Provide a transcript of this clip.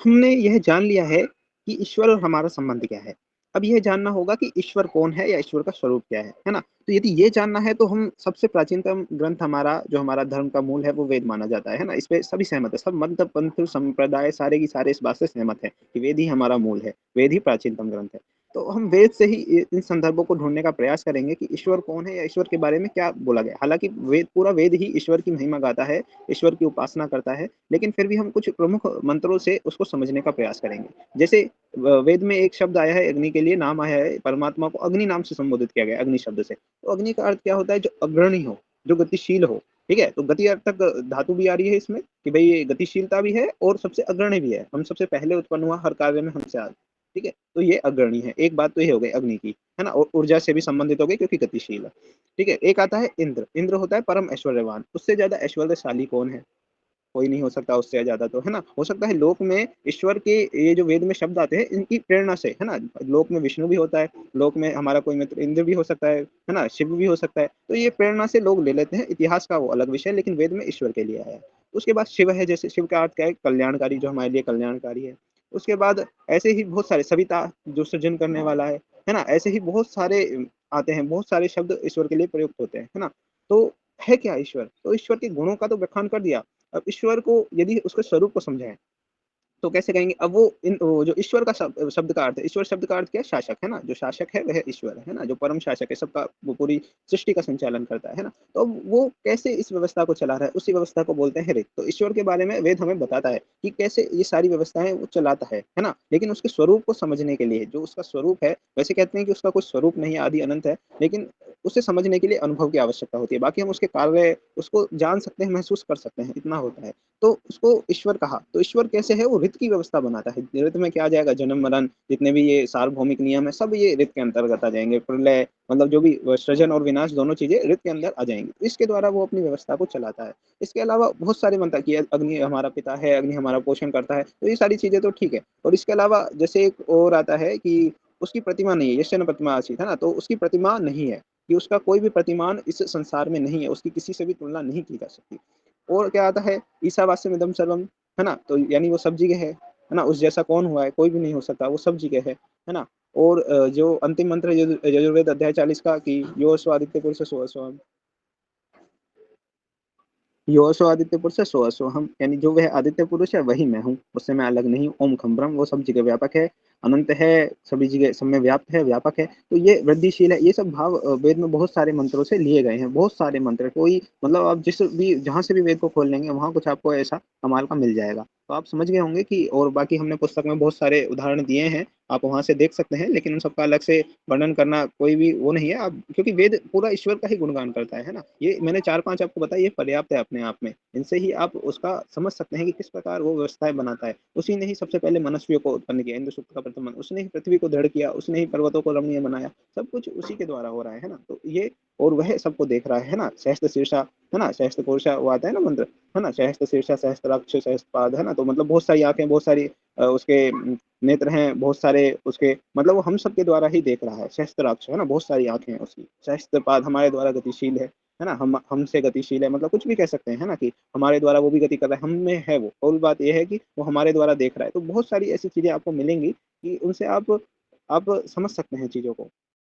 हमने यह जान लिया है कि ईश्वर और हमारा संबंध क्या है। अब यह जानना होगा कि ईश्वर कौन है या ईश्वर का स्वरूप क्या है ना? तो यदि ये जानना है तो हम सबसे प्राचीनतम ग्रंथ हमारा जो हमारा धर्म का मूल है वो वेद माना जाता है ना? इस पे सभी सहमत है। सब मध्य पंथ संप्रदाय सारे की सारे इस बात से सहमत हैं कि वेद ही हमारा मूल है, वेद ही प्राचीनतम ग्रंथ है। तो हम वेद से ही इन संदर्भों को ढूँढने का प्रयास करेंगे कि ईश्वर कौन है या ईश्वर के बारे में क्या बोला गया है। हालाँकि वेद पूरा वेद ही ईश्वर की महिमा गाता है, ईश्वर की उपासना करता है, लेकिन फिर भी हम कुछ प्रमुख मंत्रों से उसको समझने का प्रयास करेंगे। जैसे वेद में एक शब्द आया है अग्नि के लिए, नाम आया है, परमात्मा को अग्नि नाम से संबोधित किया गया है, अग्नि शब्द से। तो अग्नि का अर्थ क्या होता है? जो अग्रणी हो, जो गतिशील हो, ठीक है? तो गति अर्थ तक धातु भी आ रही है इसमें कि भई ये गतिशीलता भी है और सबसे अग्रणी भी है। हम सबसे पहले उत्पन्न हुआ, हर कार्य में हमसे आगे, ठीक है? तो ये अग्रणी है। एक बात तो ये हो गई अग्नि की, है ना? और ऊर्जा से भी संबंधित हो गई क्योंकि गतिशील है, ठीक है? एक आता है इंद्र, इंद्र होता है परम ऐश्वर्यवान, उससे ज़्यादा ऐश्वर्यशाली कौन है? कोई नहीं हो सकता उससे ज़्यादा तो, है ना? हो सकता है लोक में ईश्वर के ये जो वेद में शब्द आते हैं, इनकी प्रेरणा से, है ना? लोक में विष्णु भी होता है, लोक में हमारा कोई मित्र इंद्र भी हो सकता है ना? शिव भी हो सकता है। तो ये प्रेरणा से लोग ले लेते हैं, इतिहास का वो अलग विषय है, लेकिन वेद में ईश्वर के लिए आया है। उसके बाद शिव है, जैसे शिव का अर्थ क्या है? कल्याणकारी, जो हमारे लिए कल्याणकारी है। उसके बाद ऐसे ही बहुत सारे सविता, जो सृजन करने वाला है ना? ऐसे ही बहुत सारे आते हैं, बहुत सारे शब्द ईश्वर के लिए प्रयुक्त होते हैं, है ना? तो है क्या ईश्वर? तो ईश्वर के गुणों का तो बखान कर दिया। अब ईश्वर को यदि उसके स्वरूप को समझें, तो कैसे कहेंगे? अब वो जो ईश्वर का शब्द का अर्थ है, ईश्वर शब्द का अर्थ क्या है? शासक, है ना? जो शासक है वह ईश्वर है ना? जो परम शासक है, सबका वो पूरी सृष्टि का संचालन करता है ना? तो अब वो कैसे इस व्यवस्था को चला रहा है? उसी व्यवस्था को बोलते हैं ऋत। तो ईश्वर के बारे में वेद हमें बताता है कि कैसे ये सारी व्यवस्थाएँ वो चलाता है ना? लेकिन उसके स्वरूप को समझने के लिए, जो उसका स्वरूप है, वैसे कहते हैं कि उसका कोई स्वरूप नहीं है, आदि अनंत है, लेकिन उसे समझने के लिए अनुभव की आवश्यकता होती है। बाकी हम उसके कार्य उसको जान सकते हैं, महसूस कर सकते हैं, इतना होता है। तो उसको ईश्वर कहा। तो ईश्वर कैसे है? वो ऋत की व्यवस्था बनाता है। ऋत में क्या आ जाएगा? जन्म-मरण, जितने भी ये सार्वभौमिक नियम है, सब ये ऋत के अंतर्गत आ जाएँगे। प्रलय, मतलब जो भी सृजन और विनाश दोनों चीज़ें ऋत के अंदर आ जाएँगी। तो इसके द्वारा वो अपनी व्यवस्था को चलाता है। इसके अलावा बहुत सारे मंत्र कि अग्नि हमारा पिता है, अग्नि हमारा पोषण करता है। तो ये सारी चीज़ें तो ठीक है। और इसके अलावा जैसे एक और आता है कि उसकी प्रतिमा नहीं है, यस्य न प्रतिमा आसीत्, है ना? तो उसकी प्रतिमा नहीं है, कि उसका कोई भी प्रतिमान इस संसार में नहीं है, उसकी किसी से भी तुलना नहीं की जा सकती। और क्या आता है? ईशावास्यम इदं सर्वम, है ना? तो यानी वो सब जगह है ना? उस जैसा कौन हुआ है? कोई भी नहीं हो सकता, वो सब जगह है ना? और जो अंतिम मंत्र है यजुर्वेद अध्याय 40 का कि यो स्व आदित्य पुरुष सो स्व, यो सो आदित्य पुरुष सो असोहम, यानी जो वह आदित्य पुरुष है वही मैं हूँ, उससे मैं अलग नहीं हूँ। ओम खम ब्रह्म, वो सब जगह व्यापक है, अनंत है, सभी जगह सब में व्याप्त है, व्यापक है। तो ये वृद्धिशील है। ये सब भाव वेद में बहुत सारे मंत्रों से लिए गए हैं। बहुत सारे मंत्र, कोई मतलब आप जिस भी जहाँ से भी वेद को खोल लेंगे वहाँ कुछ आपको ऐसा कमाल का मिल जाएगा। तो आप समझ गए होंगे कि, और बाकी हमने पुस्तक में बहुत सारे उदाहरण दिए हैं, आप वहाँ से देख सकते हैं, लेकिन उन सबका अलग से वर्णन करना कोई भी वो नहीं है। आप क्योंकि वेद पूरा ईश्वर का ही गुणगान करता है ना? ये मैंने 4-5 आपको बताया, ये पर्याप्त है अपने आप में। इनसे ही आप उसका समझ सकते हैं कि किस प्रकार वो व्यवस्थाएँ बनाता है। उसी ने ही सबसे पहले मनस्वियों को उत्पन्न किया, इंद्र सूक्त का प्रथम मंत्र, उसने ही पृथ्वी को दृढ़ किया, उसने ही पर्वतों को रमणीय बनाया। सब कुछ उसी के द्वारा हो रहा है ना? तो ये, और वह सबको देख रहा है ना? सहस्त्र शीर्षा, है ना? सहस्त्र पुरुषा वो आता है ना मंत्र, है ना? सहस्त्र शीर्षा, सहस्त्राक्ष, सहस्त्रपाद, है ना? तो मतलब बहुत सारी आँखें, बहुत सारी उसके नेत्र हैं, बहुत सारे उसके, मतलब वो हम सबके द्वारा ही देख रहा है। सहस्त्राक्ष, है ना? बहुत सारी आँखें हैं उसकी। सहस्त्रपाद, हमारे द्वारा गतिशील है ना? हम हमसे गतिशील है, मतलब कुछ भी कह सकते हैं, है ना? कि हमारे द्वारा वो भी गति कर रहा है, हम में है वो। और बात ये है कि वो हमारे द्वारा देख रहा है। तो बहुत सारी ऐसी चीज़ें आपको मिलेंगी कि उनसे आप समझ सकते हैं चीज़ों को।